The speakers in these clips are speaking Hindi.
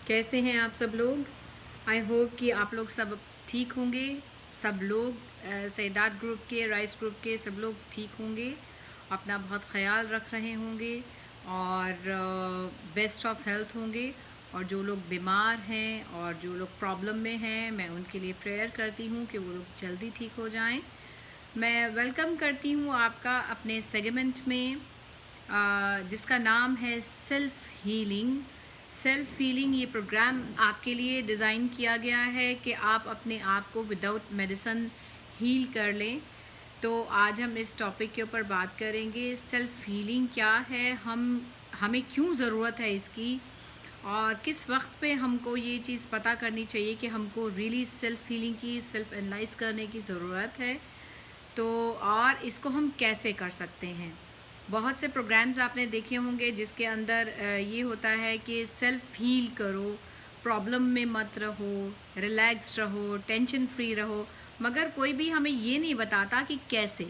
कैसे हैं आप सब लोग। आई होप कि आप लोग सब ठीक होंगे। सब लोग सैदात ग्रुप के, राइस ग्रुप के सब लोग ठीक होंगे, अपना बहुत ख्याल रख रहे होंगे और बेस्ट ऑफ हेल्थ होंगे। और जो लोग बीमार हैं और जो लोग प्रॉब्लम में हैं, मैं उनके लिए प्रेयर करती हूँ कि वो लोग जल्दी ठीक हो जाएं। मैं वेलकम करती हूँ आपका अपने सेगमेंट में जिसका नाम है सेल्फ हीलिंग। सेल्फ हीलिंग ये प्रोग्राम आपके लिए डिज़ाइन किया गया है कि आप अपने आप को विदाउट मेडिसिन हील कर लें। तो आज हम इस टॉपिक के ऊपर बात करेंगे, सेल्फ हीलिंग क्या है, हमें क्यों ज़रूरत है इसकी, और किस वक्त पे हमको ये चीज़ पता करनी चाहिए कि हमको रियली सेल्फ हीलिंग की, सेल्फ एनालाइज करने की ज़रूरत है। तो और इसको हम कैसे कर सकते हैं। बहुत से प्रोग्राम्स आपने देखे होंगे जिसके अंदर ये होता है कि सेल्फ हील करो, प्रॉब्लम में मत रहो, रिलैक्स रहो, टेंशन फ्री रहो, मगर कोई भी हमें ये नहीं बताता कि कैसे।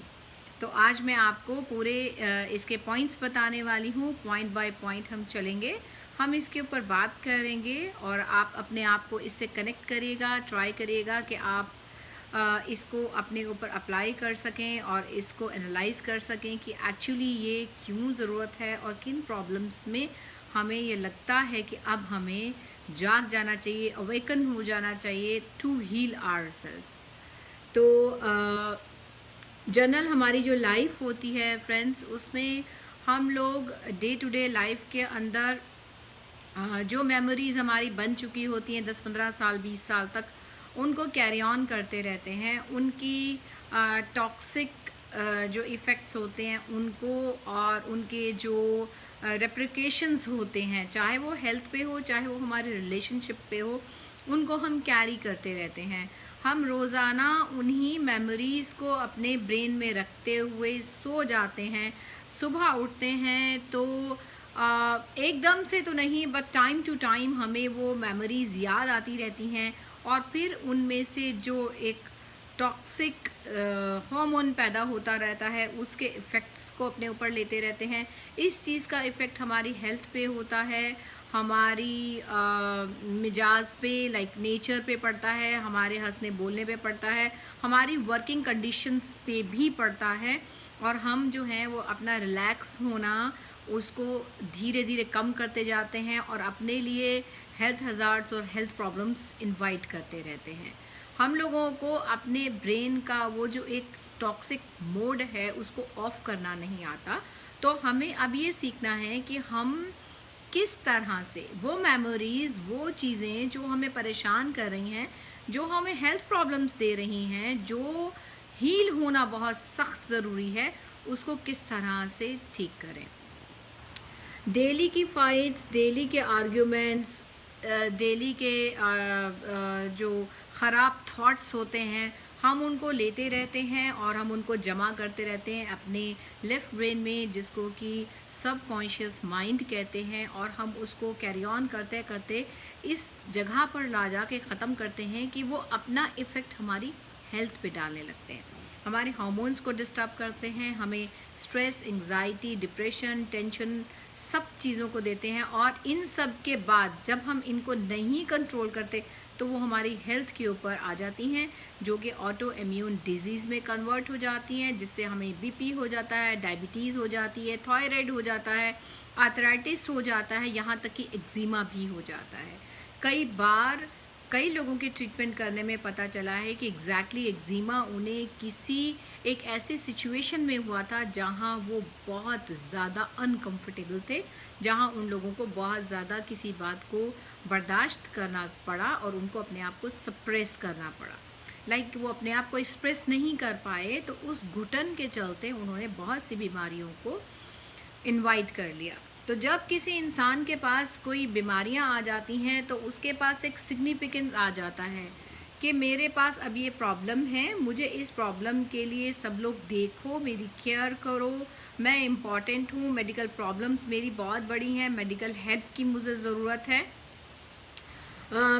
तो आज मैं आपको पूरे इसके पॉइंट्स बताने वाली हूँ। पॉइंट बाय पॉइंट हम चलेंगे, हम इसके ऊपर बात करेंगे और आप अपने आप को इससे कनेक्ट करिएगा, ट्राई करिएगा कि आप इसको अपने ऊपर अप्लाई कर सकें और इसको एनालाइज कर सकें कि एक्चुअली ये क्यों ज़रूरत है और किन प्रॉब्लम्स में हमें ये लगता है कि अब हमें जाग जाना चाहिए, अवेकन हो जाना चाहिए टू हील आवरसेल्फ। तो जनरल हमारी जो लाइफ होती है फ्रेंड्स, उसमें हम लोग डे टू डे लाइफ के अंदर जो मेमोरीज़ हमारी बन चुकी होती हैं 10-15 साल 20 साल तक, उनको कैरी ऑन करते रहते हैं। उनकी टॉक्सिक जो इफ़ेक्ट्स होते हैं उनको, और उनके जो रेप्रिकेशंस होते हैं, चाहे वो हेल्थ पे हो, चाहे वो हमारे रिलेशनशिप पे हो, उनको हम कैरी करते रहते हैं। हम रोज़ाना उन्हीं मेमोरीज़ को अपने ब्रेन में रखते हुए सो जाते हैं। सुबह उठते हैं तो एकदम से तो नहीं, बट टाइम टू टाइम हमें वो मेमोरीज़ याद आती रहती हैं और फिर उनमें से जो एक टॉक्सिक हार्मोन पैदा होता रहता है, उसके इफ़ेक्ट्स को अपने ऊपर लेते रहते हैं। इस चीज़ का इफ़ेक्ट हमारी हेल्थ पे होता है, हमारी मिजाज पे, लाइक नेचर पे पड़ता है, हमारे हंसने बोलने पे पड़ता है, हमारी वर्किंग कंडीशंस पे भी पड़ता है, और हम जो हैं वो अपना रिलैक्स होना उसको धीरे धीरे कम करते जाते हैं और अपने लिए हेल्थ हज़ार्ड्स और हेल्थ प्रॉब्लम्स इनवाइट करते रहते हैं। हम लोगों को अपने ब्रेन का वो जो एक टॉक्सिक मोड है उसको ऑफ करना नहीं आता। तो हमें अब ये सीखना है कि हम किस तरह से वो मेमोरीज़, वो चीज़ें जो हमें परेशान कर रही हैं, जो हमें हेल्थ प्रॉब्लम्स दे रही हैं, जो हील होना बहुत सख्त ज़रूरी है, उसको किस तरह से ठीक करें। डेली की फाइट्स, डेली के आर्ग्यूमेंट्स, डेली के जो ख़राब थॉट्स होते हैं, हम उनको लेते रहते हैं और हम उनको जमा करते रहते हैं अपने लेफ़्ट ब्रेन में, जिसको कि सबकॉन्शियस माइंड कहते हैं, और हम उसको कैरी ऑन करते करते इस जगह पर ला जा के ख़त्म करते हैं कि वो अपना इफ़ेक्ट हमारी हेल्थ पे डालने लगते हैं, हमारे हार्मोन्स को डिस्टर्ब करते हैं, हमें स्ट्रेस, एंग्जाइटी, डिप्रेशन, टेंशन सब चीज़ों को देते हैं। और इन सब के बाद जब हम इनको नहीं कंट्रोल करते तो वो हमारी हेल्थ के ऊपर आ जाती हैं, जो कि ऑटो इम्यून डिजीज़ में कन्वर्ट हो जाती हैं, जिससे हमें बीपी हो जाता है, डायबिटीज़ हो जाती है, थायराइड हो जाता है, आर्थराइटिस हो जाता है, यहाँ तक कि एक्जिमा भी हो जाता है। कई बार कई लोगों के ट्रीटमेंट करने में पता चला है कि एग्जैक्टली एक्जिमा उन्हें किसी एक ऐसे सिचुएशन में हुआ था जहां वो बहुत ज़्यादा अनकंफर्टेबल थे, जहां उन लोगों को बहुत ज़्यादा किसी बात को बर्दाश्त करना पड़ा और उनको अपने आप को सप्रेस करना पड़ा। लाइक वो अपने आप को एक्सप्रेस नहीं कर पाए, तो उस घुटन के चलते उन्होंने बहुत सी बीमारियों को इनवाइट कर लिया। तो जब किसी इंसान के पास कोई बीमारियां आ जाती हैं तो उसके पास एक सिग्निफिकेंस आ जाता है कि मेरे पास अब ये प्रॉब्लम है, मुझे इस प्रॉब्लम के लिए सब लोग देखो, मेरी केयर करो, मैं इम्पॉर्टेंट हूँ, मेडिकल प्रॉब्लम्स मेरी बहुत बड़ी हैं, मेडिकल हेल्प की मुझे ज़रूरत है।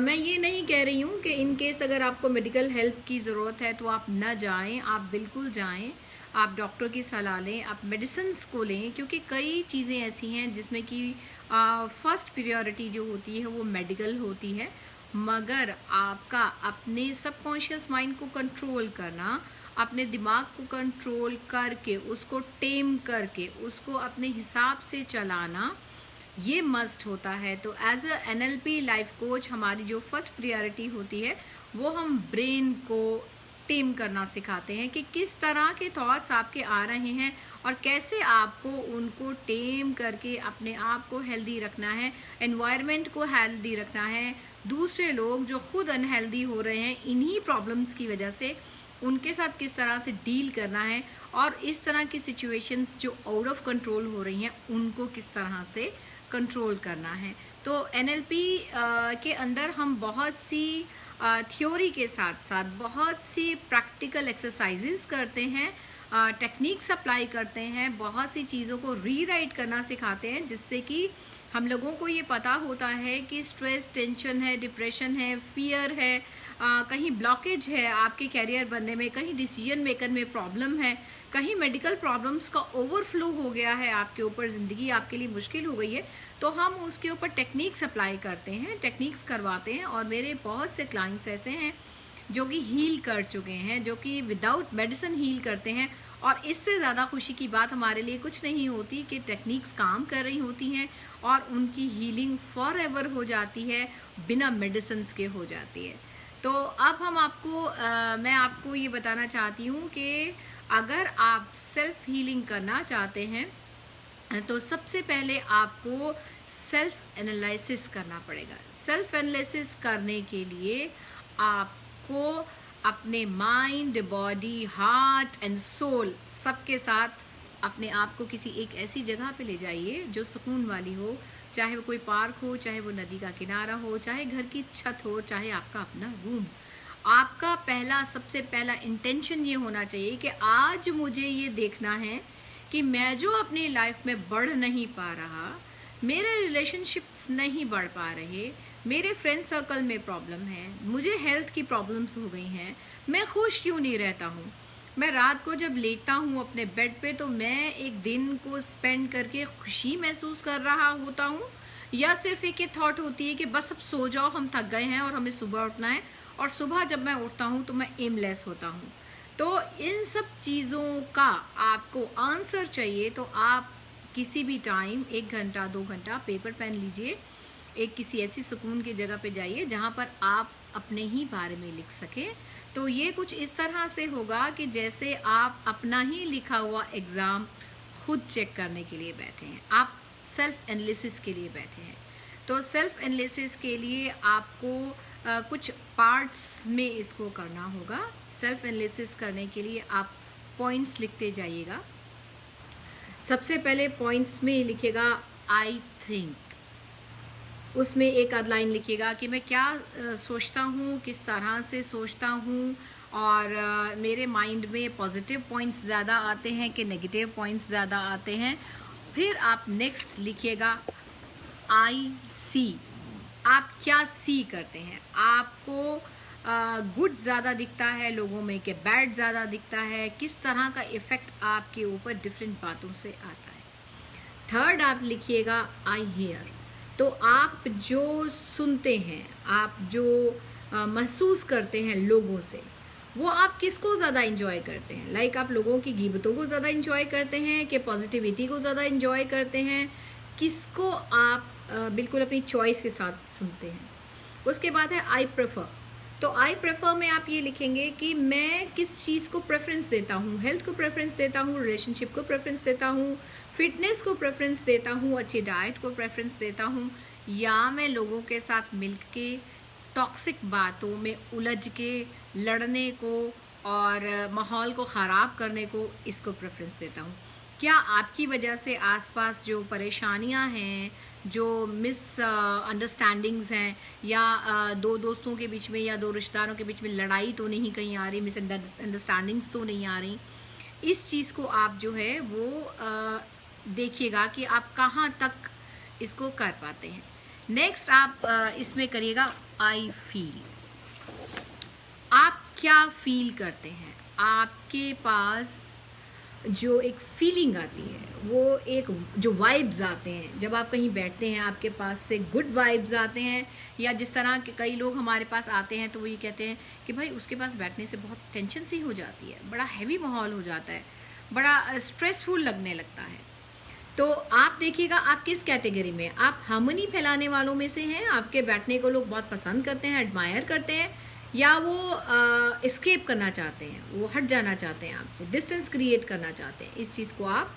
मैं ये नहीं कह रही हूँ कि इन केस अगर आपको मेडिकल हेल्प की ज़रूरत है तो आप न जाएं, आप बिल्कुल जाएं। आप डॉक्टर की सलाह लें, आप मेडिसिन्स को लें, क्योंकि कई चीज़ें ऐसी हैं जिसमें कि फर्स्ट प्रायोरिटी जो होती है वो मेडिकल होती है, मगर आपका अपने सबकॉन्शियस माइंड को कंट्रोल करना, अपने दिमाग को कंट्रोल करके उसको टेम करके उसको अपने हिसाब से चलाना, ये मस्ट होता है। तो as a NLP life coach हमारी जो फर्स्ट प्रायोरिटी होती है वो हम ब्रेन को टेम करना सिखाते हैं कि किस तरह के थॉट्स आपके आ रहे हैं और कैसे आपको उनको टेम करके अपने आप को हेल्दी रखना है, एनवायरनमेंट को हेल्दी रखना है, दूसरे लोग जो खुद अनहेल्दी हो रहे हैं इन्हीं प्रॉब्लम्स की वजह से उनके साथ किस तरह से डील करना है, और इस तरह की सिचुएशंस जो आउट ऑफ कंट्रोल हो रही हैं उनको किस तरह से कंट्रोल करना है। तो NLP के अंदर हम बहुत सी थ्योरी के साथ साथ बहुत सी प्रैक्टिकल एक्सरसाइजेस करते हैं, टेक्निक्स अप्लाई करते हैं, बहुत सी चीज़ों को रीराइट करना सिखाते हैं, जिससे कि हम लोगों को ये पता होता है कि स्ट्रेस, टेंशन है, डिप्रेशन है, फियर है, कहीं ब्लॉकेज है आपके कैरियर बनने में, कहीं डिसीजन मेकर में प्रॉब्लम है, कहीं मेडिकल प्रॉब्लम्स का ओवरफ्लो हो गया है आपके ऊपर, ज़िंदगी आपके लिए मुश्किल हो गई है, तो हम उसके ऊपर टेक्निक्स अप्लाई करते हैं, टेक्निक्स करवाते हैं। और मेरे बहुत से क्लाइंट्स ऐसे हैं जो कि हील कर चुके हैं, जो कि विदाउट मेडिसिन हील करते हैं, और इससे ज़्यादा खुशी की बात हमारे लिए कुछ नहीं होती कि टेक्निक्स काम कर रही होती हैं और उनकी हीलिंग फॉर एवर हो जाती है, बिना मेडिसिन के हो जाती है। तो अब हम मैं आपको ये बताना चाहती हूँ कि अगर आप सेल्फ हीलिंग करना चाहते हैं तो सबसे पहले आपको सेल्फ एनालिसिस करना पड़ेगा। सेल्फ एनालिसिस करने के लिए आपको अपने mind, body, heart and soul सबके साथ अपने आप को किसी एक ऐसी जगह पे ले जाइए जो सुकून वाली हो, चाहे वो कोई पार्क हो, चाहे वो नदी का किनारा हो, चाहे घर की छत हो, चाहे आपका अपना रूम। आपका सबसे पहला इंटेंशन ये होना चाहिए कि आज मुझे ये देखना है कि मैं जो अपनी लाइफ में बढ़ नहीं पा रहा, मेरे रिलेशनशिप्स नहीं बढ़ पा रहे, मेरे फ्रेंड सर्कल में प्रॉब्लम है, मुझे हेल्थ की प्रॉब्लम्स हो गई हैं, मैं खुश क्यों नहीं रहता हूँ, मैं रात को जब लेटता हूँ अपने बेड पे तो मैं एक दिन को स्पेंड करके खुशी महसूस कर रहा होता हूँ, या सिर्फ एक ये थॉट होती है कि बस अब सो जाओ, हम थक गए हैं और हमें सुबह उठना है, और सुबह जब मैं उठता हूँ तो मैं एमलेस होता हूँ। तो इन सब चीज़ों का आपको आंसर चाहिए तो आप किसी भी टाइम 1 घंटा 2 घंटा पेपर पेन लीजिए, एक किसी ऐसी सुकून की जगह पे जाइए जहाँ पर आप अपने ही बारे में लिख सकें। तो ये कुछ इस तरह से होगा कि जैसे आप अपना ही लिखा हुआ एग्ज़ाम खुद चेक करने के लिए बैठे हैं, आप सेल्फ एनालिसिस के लिए बैठे हैं। तो सेल्फ एनालिसिस के लिए आपको कुछ पार्ट्स में इसको करना होगा। सेल्फ एनालिसिस करने के लिए आप पॉइंट्स लिखते जाइएगा। सबसे पहले पॉइंट्स में लिखिएगा आई थिंक, उसमें एक आध लाइन लिखिएगा कि मैं क्या सोचता हूँ, किस तरह से सोचता हूँ, और मेरे माइंड में पॉजिटिव पॉइंट्स ज़्यादा आते हैं कि नेगेटिव पॉइंट्स ज़्यादा आते हैं। फिर आप नेक्स्ट लिखिएगा आई सी, आप क्या सी करते हैं, आपको गुड ज़्यादा दिखता है लोगों में कि बैड ज़्यादा दिखता है, किस तरह का इफ़ेक्ट आपके ऊपर डिफरेंट बातों से आता है। थर्ड आप लिखिएगा आई हियर, तो आप जो सुनते हैं, आप जो महसूस करते हैं लोगों से, वो आप किसको ज़्यादा इंजॉय करते हैं। लाइक आप लोगों की गिबतों को ज़्यादा इंजॉय करते हैं कि पॉजिटिविटी को ज़्यादा इंजॉय करते हैं, किसको आप बिल्कुल अपनी चॉइस के साथ सुनते हैं। उसके बाद है आई प्रेफर, तो आई प्रेफर में आप ये लिखेंगे कि मैं किस चीज़ को प्रेफरेंस देता हूँ, हेल्थ को प्रेफरेंस देता हूँ, रिलेशनशिप को प्रेफरेंस देता हूँ, फिटनेस को प्रेफरेंस देता हूँ, अच्छी डाइट को प्रेफरेंस देता हूँ, या मैं लोगों के साथ मिल के टॉक्सिक बातों में उलझ के लड़ने को और माहौल को ख़राब करने को, इसको प्रेफरेंस देता हूँ। क्या आपकी वजह से आसपास जो परेशानियां हैं, जो मिस अंडरस्टैंडिंग्स हैं, या दो दोस्तों के बीच में या दो रिश्तेदारों के बीच में लड़ाई तो नहीं कहीं आ रही, मिस अंडरस्टैंडिंग्स तो नहीं आ रही, इस चीज़ को आप जो है वो देखिएगा कि आप कहाँ तक इसको कर पाते हैं। नेक्स्ट आप इसमें करिएगा आई फील, आप क्या फील करते हैं, आपके पास जो एक फीलिंग आती है, वो एक जो वाइब्स आते हैं जब आप कहीं बैठते हैं, आपके पास से गुड वाइब्स आते हैं। या जिस तरह के कई लोग हमारे पास आते हैं तो वो ये कहते हैं कि भाई उसके पास बैठने से बहुत टेंशन सी हो जाती है, बड़ा हैवी माहौल हो जाता है, बड़ा स्ट्रेसफुल लगने लगता है। तो आप देखिएगा आप किस कैटेगरी में, आप हार्मनी फैलाने वालों में से हैं, आपके बैठने को लोग बहुत पसंद करते हैं, एडमायर करते हैं, या वो एस्केप करना चाहते हैं, वो हट जाना चाहते हैं आपसे, डिस्टेंस क्रिएट करना चाहते हैं। इस चीज़ को आप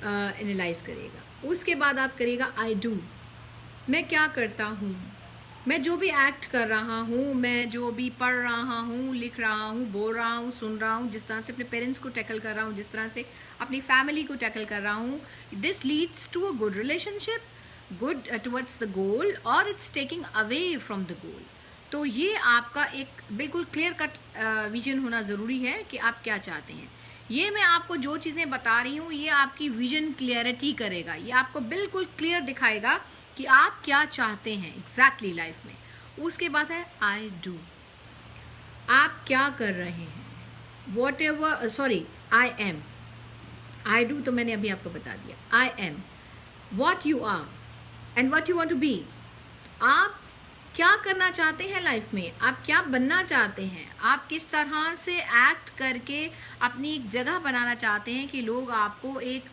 एनालाइज करिएगा। उसके बाद आप करिएगा आई डू, मैं क्या करता हूँ, मैं जो भी एक्ट कर रहा हूँ, मैं जो भी पढ़ रहा हूँ, लिख रहा हूँ, बोल रहा हूँ, सुन रहा हूँ, जिस तरह से अपने पेरेंट्स को टैकल कर रहा हूँ, जिस तरह से अपनी फैमिली को टैकल कर रहा हूँ, this leads to a good relationship, good towards the goal, और it's taking away from the goal. तो ये आपका एक बिल्कुल क्लियर कट विजन होना ज़रूरी है कि आप क्या चाहते हैं। ये मैं आपको जो चीज़ें बता रही हूँ ये आपकी विजन क्लियरिटी करेगा, ये आपको बिल्कुल क्लियर दिखाएगा कि आप क्या चाहते हैं एग्जैक्टली लाइफ में। उसके बाद है आई डू, आप क्या कर रहे हैं, whatever, sorry I am, I do तो मैंने अभी आपको बता दिया, I am, what you are and what you want to be. आप क्या करना चाहते हैं लाइफ में, आप क्या बनना चाहते हैं, आप किस तरह से एक्ट करके अपनी एक जगह बनाना चाहते हैं कि लोग आपको एक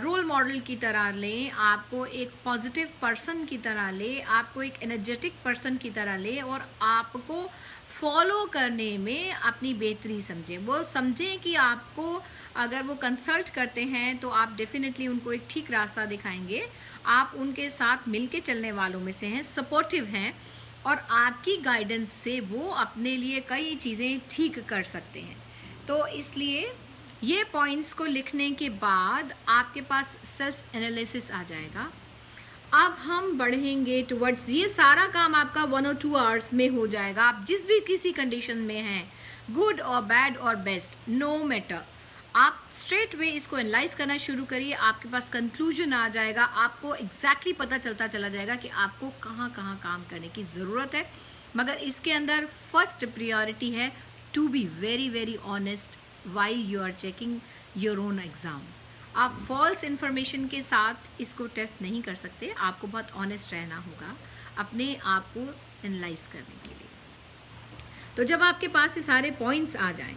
रोल मॉडल की तरह लें, आपको एक पॉजिटिव पर्सन की तरह ले, आपको एक एनर्जेटिक पर्सन की तरह ले, और आपको फॉलो करने में अपनी बेहतरी समझें। वो समझें कि आपको अगर वो कंसल्ट करते हैं तो आप डेफिनेटली उनको एक ठीक रास्ता दिखाएंगे, आप उनके साथ मिलके चलने वालों में से हैं, सपोर्टिव हैं, और आपकी गाइडेंस से वो अपने लिए कई चीज़ें ठीक कर सकते हैं। तो इसलिए ये पॉइंट्स को लिखने के बाद आपके पास सेल्फ एनालिसिस आ जाएगा। अब हम बढ़ेंगे टुवर्ड्स, ये सारा काम आपका 1 और 2 आवर्स में हो जाएगा। आप जिस भी किसी कंडीशन में हैं, गुड और बैड और बेस्ट, नो मैटर, आप स्ट्रेट वे इसको एनालाइज करना शुरू करिए, आपके पास कंक्लूजन आ जाएगा, आपको एग्जैक्टली पता चलता चला जाएगा कि आपको कहाँ कहाँ काम करने की ज़रूरत है। मगर इसके अंदर फर्स्ट प्रायोरिटी है to be very very honest while you are checking your own exam. आप फॉल्स इन्फॉर्मेशन के साथ इसको टेस्ट नहीं कर सकते, आपको बहुत ऑनेस्ट रहना होगा अपने आप को एनालाइज करने के लिए। तो जब आपके पास ये सारे पॉइंट्स आ जाएं,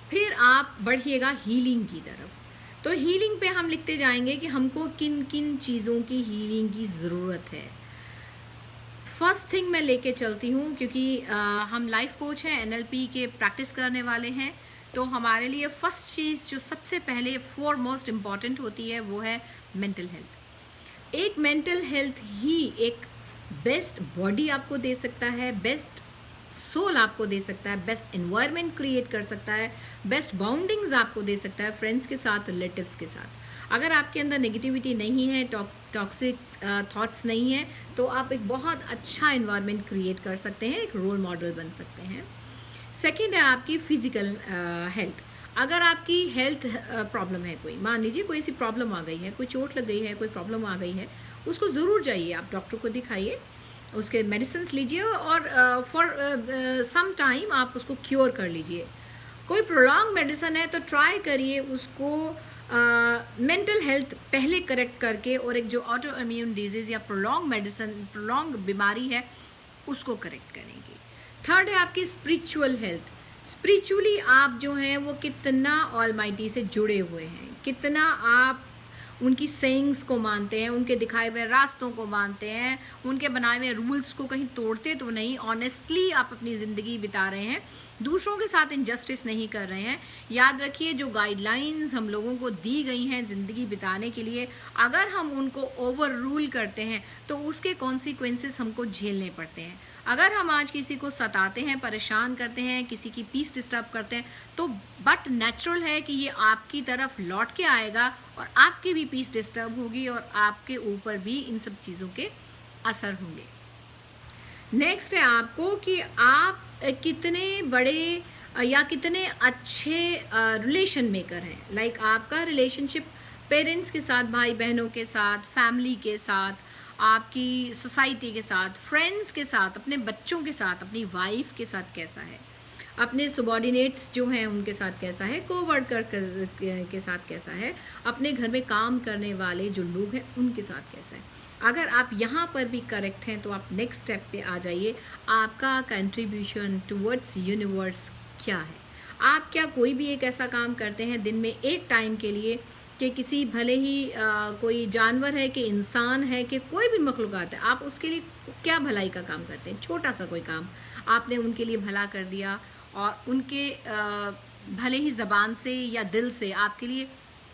फिर आप बढ़िएगा हीलिंग की तरफ। तो हीलिंग पे हम लिखते जाएंगे कि हमको किन किन चीज़ों की हीलिंग की ज़रूरत है। फर्स्ट थिंग मैं लेके चलती हूँ, क्योंकि हम लाइफ कोच हैं, NLP के प्रैक्टिस करने वाले हैं, तो हमारे लिए फर्स्ट चीज़ जो सबसे पहले फॉरमोस्ट इम्पॉर्टेंट होती है वो है मेंटल हेल्थ। एक मेंटल हेल्थ ही एक बेस्ट बॉडी आपको दे सकता है, बेस्ट सोल आपको दे सकता है, बेस्ट एनवायरनमेंट क्रिएट कर सकता है, बेस्ट बाउंडिंग्स आपको दे सकता है फ्रेंड्स के साथ, रिलेटिव्स के साथ। अगर आपके अंदर नेगेटिविटी नहीं है, टॉक्सिक थॉट्स नहीं है, तो आप एक बहुत अच्छा एनवायरनमेंट क्रिएट कर सकते हैं, एक रोल मॉडल बन सकते हैं। सेकेंड है आपकी फिजिकल हेल्थ। अगर आपकी हेल्थ प्रॉब्लम है, कोई मान लीजिए कोई ऐसी प्रॉब्लम आ गई है, कोई चोट लग गई है, कोई प्रॉब्लम आ गई है, उसको ज़रूर जाइए, आप डॉक्टर को दिखाइए, उसके मेडिसिन लीजिए, और फॉर सम टाइम आप उसको क्योर कर लीजिए। कोई प्रोलॉन्ग मेडिसिन है तो ट्राई करिए उसको मेंटल हेल्थ पहले करेक्ट करके, और एक जो ऑटो इम्यून डिजीज़ या प्रोलॉन्ग बीमारी है उसको करेक्ट करेंगे। थर्ड है आपकी स्पिरिचुअल हेल्थ। स्पिरिचुअली आप जो हैं वो कितना ऑलमाइटी से जुड़े हुए हैं, कितना आप उनकी सेइंग्स को मानते हैं, उनके दिखाए हुए रास्तों को मानते हैं, उनके बनाए हुए रूल्स को कहीं तोड़ते तो नहीं, ऑनेस्टली आप अपनी ज़िंदगी बिता रहे हैं, दूसरों के साथ इनजस्टिस नहीं कर रहे हैं। याद रखिए जो गाइडलाइंस हम लोगों को दी गई हैं ज़िंदगी बिताने के लिए, अगर हम उनको ओवर रूल करते हैं तो उसके कॉन्सिक्वेंसेस हमको झेलने पड़ते हैं। अगर हम आज किसी को सताते हैं, परेशान करते हैं, किसी की पीस डिस्टर्ब करते हैं, तो बट नेचुरल है कि ये आपकी तरफ लौट के आएगा और आपकी भी पीस डिस्टर्ब होगी और आपके ऊपर भी इन सब चीज़ों के असर होंगे। नेक्स्ट है आपको कि आप कितने बड़े या कितने अच्छे रिलेशन मेकर हैं। लाइक आपका रिलेशनशिप पेरेंट्स के साथ, भाई बहनों के साथ, फैमिली के साथ, आपकी सोसाइटी के साथ, फ्रेंड्स के साथ, अपने बच्चों के साथ, अपनी वाइफ के साथ कैसा है। अपने सबॉर्डिनेट्स जो हैं उनके साथ कैसा है, कोवर्कर के साथ कैसा है, अपने घर में काम करने वाले जो लोग हैं उनके साथ कैसा है। अगर आप यहाँ पर भी करेक्ट हैं तो आप नेक्स्ट स्टेप पे आ जाइए। आपका कंट्रीब्यूशन टुवर्ड्स यूनिवर्स क्या है? आप क्या कोई भी एक ऐसा काम करते हैं दिन में एक टाइम के लिए कि किसी भले ही कोई जानवर है कि इंसान है कि कोई भी मखलूक़ात है, आप उसके लिए क्या भलाई का काम करते हैं? छोटा सा कोई काम आपने उनके लिए भला कर दिया और उनके भले ही ज़बान से या दिल से आपके लिए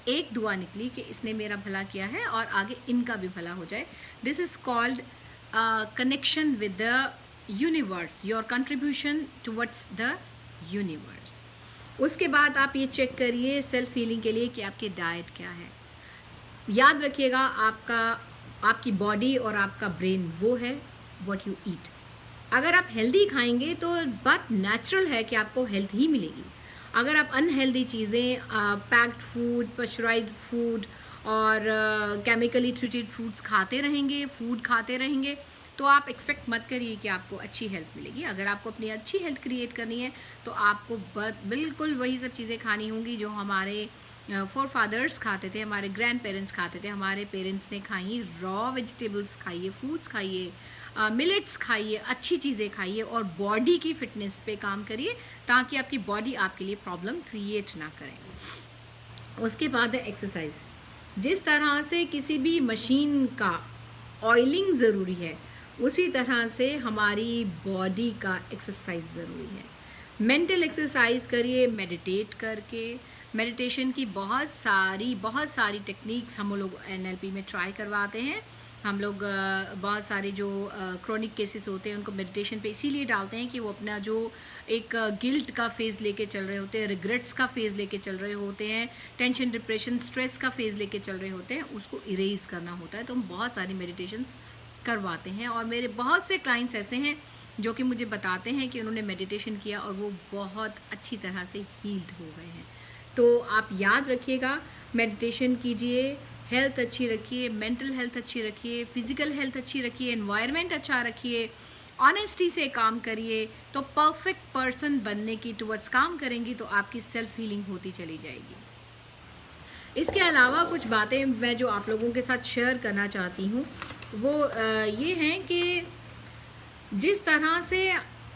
एक दुआ निकली कि इसने मेरा भला किया है और आगे इनका भी भला हो जाए। This is called connection with the universe, your contribution towards the universe. उसके बाद आप ये चेक करिए सेल्फ हीलिंग के लिए कि आपकी डाइट क्या है। याद रखिएगा आपकी बॉडी और आपका ब्रेन वो है व्हाट यू ईट। अगर आप हेल्दी खाएंगे तो बट नेचुरल है कि आपको हेल्थ ही मिलेगी। अगर आप अनहेल्दी चीज़ें, पैक्ड फूड, पश्चराइज्ड फूड और केमिकली ट्रीटेड फूड खाते रहेंगे तो आप एक्सपेक्ट मत करिए कि आपको अच्छी हेल्थ मिलेगी। अगर आपको अपनी अच्छी हेल्थ क्रिएट करनी है तो आपको बिल्कुल वही सब चीज़ें खानी होंगी जो हमारे फोर फादर्स खाते थे, हमारे ग्रैंड पेरेंट्स खाते थे, हमारे पेरेंट्स ने खाई। रॉ वेजिटेबल्स खाइए, फ्रूट्स खाइए, मिलेट्स खाइए, अच्छी चीज़ें खाइए और बॉडी की फिटनेस पे काम करिए ताकि आपकी बॉडी आपके लिए प्रॉब्लम क्रिएट ना करें। उसके बाद है एक्सरसाइज। जिस तरह से किसी भी मशीन का ऑयलिंग ज़रूरी है उसी तरह से हमारी बॉडी का एक्सरसाइज ज़रूरी है। मेंटल एक्सरसाइज करिए मेडिटेट करके। मेडिटेशन की बहुत सारी टेक्निक्स हम लोग NLP में ट्राई करवाते हैं। हम लोग बहुत सारे जो क्रोनिक केसेस होते हैं उनको मेडिटेशन पे इसीलिए डालते हैं कि वो अपना जो एक गिल्ट का फेज़ लेके चल रहे होते हैं, रिग्रेट्स का फेज़ लेके चल रहे होते हैं, टेंशन, डिप्रेशन, स्ट्रेस का फेज़ लेके चल रहे होते हैं, उसको इरेज करना होता है। तो हम बहुत सारी मेडिटेशंस करवाते हैं और मेरे बहुत से क्लाइंट्स ऐसे हैं जो कि मुझे बताते हैं कि उन्होंने मेडिटेशन किया और वो बहुत अच्छी तरह से हील्ड हो गए हैं। तो आप याद रखिएगा, मेडिटेशन कीजिए, हेल्थ अच्छी रखिए, मेंटल हेल्थ अच्छी रखिए, फिजिकल हेल्थ अच्छी रखिए, एनवायरनमेंट अच्छा रखिए, ऑनेस्टी से काम करिए तो परफेक्ट पर्सन बनने की टुवर्ड्स काम करेंगी तो आपकी सेल्फ हीलिंग होती चली जाएगी। इसके अलावा कुछ बातें मैं जो आप लोगों के साथ शेयर करना चाहती हूँ वो ये हैं कि जिस तरह से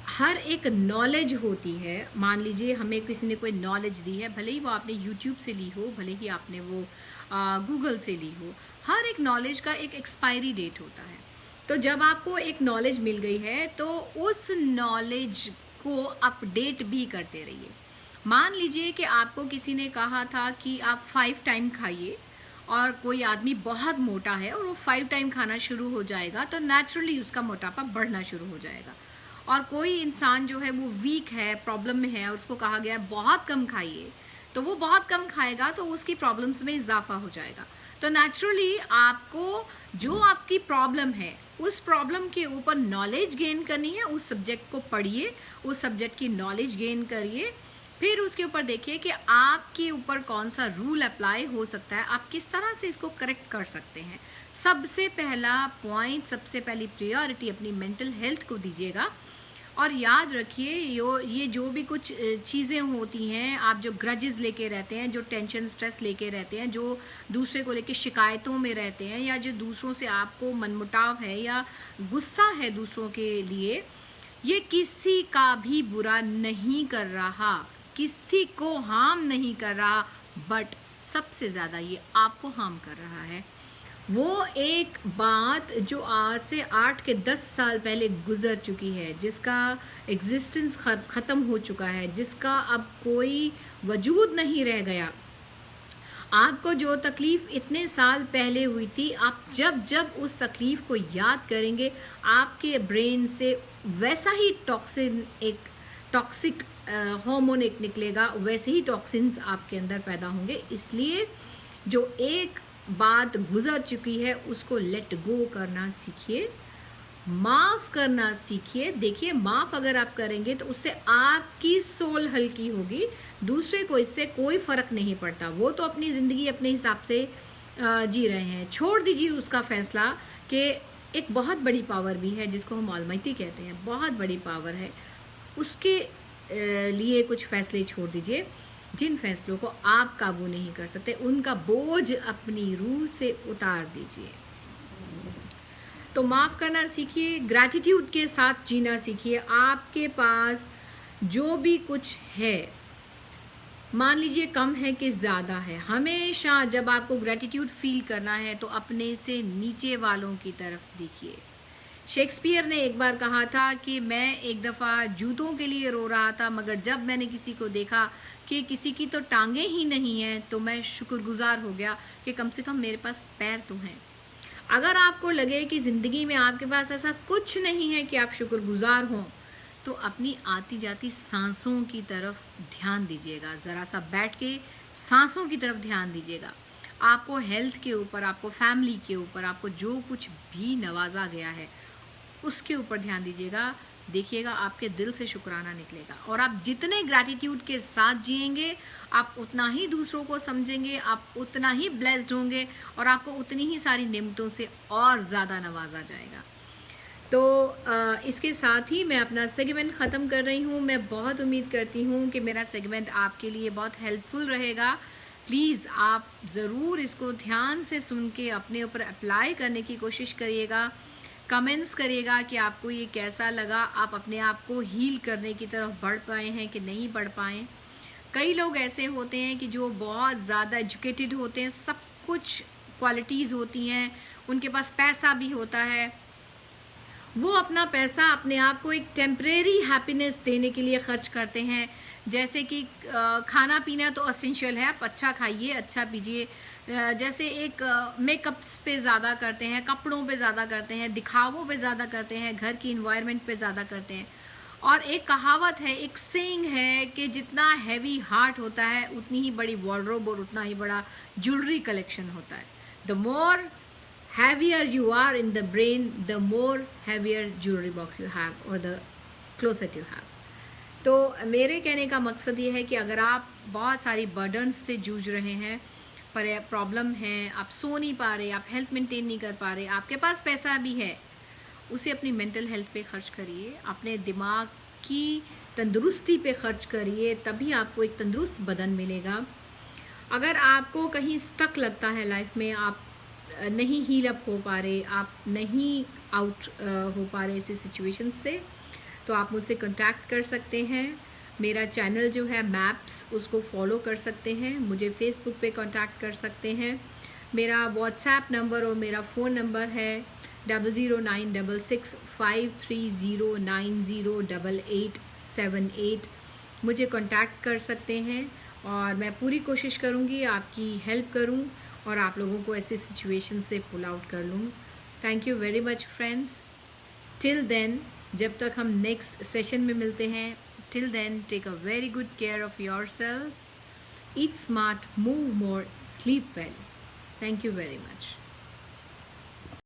हर एक नॉलेज होती है, मान लीजिए हमें किसी ने कोई नॉलेज दी है, भले ही वो आपने YouTube से ली हो, भले ही आपने वो गूगल से ली हो, हर एक नॉलेज का एक एक्सपायरी डेट होता है। तो जब आपको एक नॉलेज मिल गई है तो उस नॉलेज को अपडेट भी करते रहिए। मान लीजिए कि आपको किसी ने कहा था कि आप 5 टाइम खाइए और कोई आदमी बहुत मोटा है और वो 5 टाइम खाना शुरू हो जाएगा तो नेचुरली उसका मोटापा बढ़ना शुरू हो जाएगा। और कोई इंसान जो है वो वीक है, प्रॉब्लम में है, उसको कहा गया है बहुत कम खाइए, तो वो बहुत कम खाएगा तो उसकी प्रॉब्लम्स में इजाफा हो जाएगा। तो नेचुरली आपको जो आपकी प्रॉब्लम है उस प्रॉब्लम के ऊपर नॉलेज गेन करनी है, उस सब्जेक्ट को पढ़िए, उस सब्जेक्ट की नॉलेज गेन करिए, फिर उसके ऊपर देखिए कि आपके ऊपर कौन सा रूल अप्लाई हो सकता है, आप किस तरह से इसको करेक्ट कर सकते हैं। सबसे पहला पॉइंट, सबसे पहली प्रायोरिटी अपनी मेंटल हेल्थ को दीजिएगा। और याद रखिए ये जो भी कुछ चीज़ें होती हैं, आप जो ग्रजेस लेके रहते हैं, जो टेंशन स्ट्रेस लेके रहते हैं, जो दूसरे को लेके शिकायतों में रहते हैं, या जो दूसरों से आपको मनमुटाव है या गुस्सा है दूसरों के लिए, ये किसी का भी बुरा नहीं कर रहा, किसी को हार्म नहीं कर रहा, बट सबसे ज़्यादा ये आपको हार्म कर रहा है। वो एक बात जो आज से 8 के 10 साल पहले गुजर चुकी है, जिसका एग्जिस्टेंस ख़त्म हो चुका है, जिसका अब कोई वजूद नहीं रह गया। आपको जो तकलीफ़ इतने साल पहले हुई थी, आप जब जब उस तकलीफ़ को याद करेंगे आपके ब्रेन से वैसा ही टॉक्सिक हार्मोन एक निकलेगा, वैसे ही टॉक्सिन्स आपके अंदर पैदा होंगे। इसलिए जो एक बात गुजर चुकी है उसको लेट गो करना सीखिए, माफ़ करना सीखिए। देखिए, माफ़ अगर आप करेंगे तो उससे आपकी सोल हल्की होगी, दूसरे को इससे कोई फ़र्क नहीं पड़ता। वो तो अपनी ज़िंदगी अपने हिसाब से जी रहे हैं, छोड़ दीजिए उसका फ़ैसला। कि एक बहुत बड़ी पावर भी है जिसको हम ऑलमाइटी कहते हैं, बहुत बड़ी पावर है, उसके लिए कुछ फैसले छोड़ दीजिए जिन फैसलों को आप काबू नहीं कर सकते, उनका बोझ अपनी रूह से उतार दीजिए। तो माफ़ करना सीखिए, ग्रैटिट्यूड के साथ जीना सीखिए। आपके पास जो भी कुछ है, मान लीजिए कम है कि ज़्यादा है, हमेशा जब आपको ग्रैटिट्यूड फील करना है तो अपने से नीचे वालों की तरफ देखिए। शेक्सपियर ने एक बार कहा था कि मैं एक दफ़ा जूतों के लिए रो रहा था, मगर जब मैंने किसी को देखा कि किसी की तो टांगें ही नहीं हैं तो मैं शुक्रगुजार हो गया कि कम से कम मेरे पास पैर तो हैं। अगर आपको लगे कि ज़िंदगी में आपके पास ऐसा कुछ नहीं है कि आप शुक्रगुजार हों, तो अपनी आती जाती सांसों की तरफ ध्यान दीजिएगा। ज़रा सा बैठ के सांसों की तरफ ध्यान दीजिएगा। आपको हेल्थ के ऊपर, आपको फैमिली के ऊपर, आपको जो कुछ भी नवाजा गया है उसके ऊपर ध्यान दीजिएगा। देखिएगा आपके दिल से शुक्राना निकलेगा, और आप जितने ग्रैटिट्यूड के साथ जिएंगे आप उतना ही दूसरों को समझेंगे, आप उतना ही ब्लेस्ड होंगे, और आपको उतनी ही सारी नेमतों से और ज़्यादा नवाजा जाएगा। तो इसके साथ ही मैं अपना सेगमेंट ख़त्म कर रही हूँ। मैं बहुत उम्मीद करती हूँ कि मेरा सेगमेंट आपके लिए बहुत हेल्पफुल रहेगा। प्लीज़ आप ज़रूर इसको ध्यान से सुन के अपने ऊपर अप्लाई करने की कोशिश करिएगा। कमेंट्स करिएगा कि आपको ये कैसा लगा, आप अपने आप को हील करने की तरफ बढ़ पाए हैं कि नहीं बढ़ पाए। कई लोग ऐसे होते हैं कि जो बहुत ज़्यादा एजुकेटेड होते हैं, सब कुछ क्वालिटीज़ होती हैं, उनके पास पैसा भी होता है, वो अपना पैसा अपने आप को एक टेम्परेरी हैप्पीनेस देने के लिए खर्च करते हैं। जैसे कि खाना पीना तो एसेंशियल है, आप अच्छा खाइए, अच्छा पीजिए। जैसे एक मेकअप्स पे ज़्यादा करते हैं, कपड़ों पे ज़्यादा करते हैं, दिखावों पे ज़्यादा करते हैं, घर की इन्वायरमेंट पे ज़्यादा करते हैं। और एक कहावत है, एक सेइंग है कि जितना हैवी हार्ट होता है उतनी ही बड़ी वार्डरोब और उतना ही बड़ा ज्वेलरी कलेक्शन होता है। The more heavier you are in the brain, the more heavier jewelry box you have or the closet you have. तो मेरे कहने का मकसद ये है कि अगर आप बहुत सारी बर्डन्स से जूझ रहे हैं, पर प्रॉब्लम है, आप सो नहीं पा रहे, आप हेल्थ मेंटेन नहीं कर पा रहे, आपके पास पैसा भी है, उसे अपनी मेंटल हेल्थ पे खर्च करिए, अपने दिमाग की तंदुरुस्ती पे खर्च करिए, तभी आपको एक तंदुरुस्त बदन मिलेगा। अगर आपको कहीं स्टक लगता है लाइफ में, आप नहीं हील अप हो पा रहे, आप नहीं आउट हो पा रहे ऐसी सिचुएशन से, तो आप मुझसे कांटेक्ट कर सकते हैं। मेरा चैनल जो है मैप्स, उसको फॉलो कर सकते हैं, मुझे फेसबुक पे कांटेक्ट कर सकते हैं। मेरा व्हाट्सएप नंबर और मेरा फ़ोन नंबर है 009653090878। मुझे कांटेक्ट कर सकते हैं और मैं पूरी कोशिश करूँगी आपकी हेल्प करूँ और आप लोगों को ऐसे सिचुएशन से पुल आउट कर लूँ। Thank you very much friends. Till then, जब तक हम नेक्स्ट सेशन में मिलते हैं, till then take a very good care of yourself, eat smart, move more, sleep well. Thank you very much.